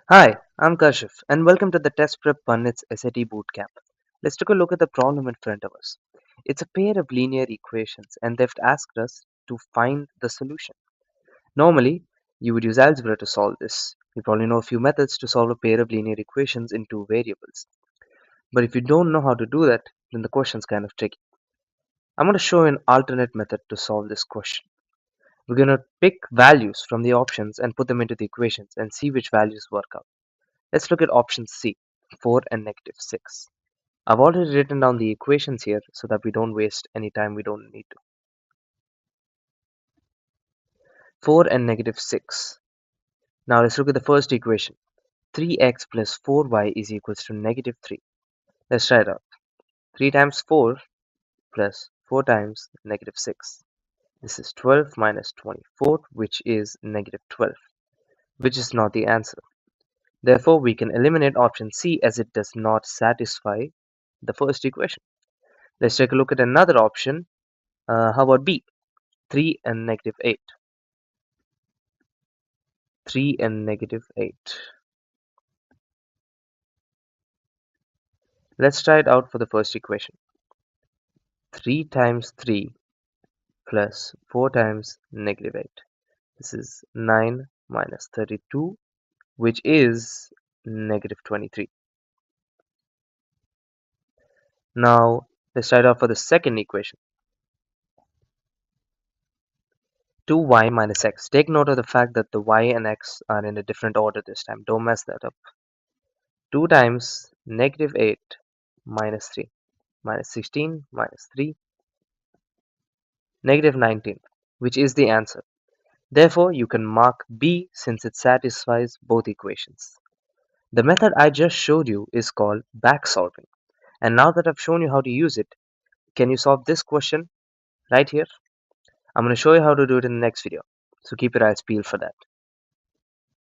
Hi, I'm Kashif, and welcome to the Test Prep Pundits SAT Bootcamp. Let's take a look at the problem in front of us. It's a pair of linear equations, and they've asked us to find the solution. Normally, you would use algebra to solve this. You probably know a few methods to solve a pair of linear equations in two variables. But if you don't know how to do that, then the question's kind of tricky. I'm going to show you an alternate method to solve this question. We're going to pick values from the options and put them into the equations and see which values work out. Let's look at option C, 4 and negative 6. I've already written down the equations here so that we don't waste any time we don't need to. 4 and negative 6. Now let's look at the first equation. 3x plus 4y is equals to negative 3. Let's try it out. 3 times 4 plus 4 times negative 6. This is 12 minus 24, which is negative 12, which is not the answer. Therefore, we can eliminate option C as it does not satisfy the first equation. Let's take a look at another option. How about B? 3 and negative 8. 3 and negative 8. Let's try it out for the first equation. 3 times 3 plus 4 times negative 8. This is 9 minus 32, which is negative 23. Now, let's try it out for the second equation. 2y minus x. Take note of the fact that the y and x are in a different order this time. Don't mess that up. 2 times negative 8 minus 3. Minus 16 minus 3. Negative 19, which is the answer. Therefore, you can mark B since it satisfies both equations. The method I just showed you is called back solving. And now that I've shown you how to use it, can you solve this question right here? I'm going to show you how to do it in the next video. So keep your eyes peeled for that.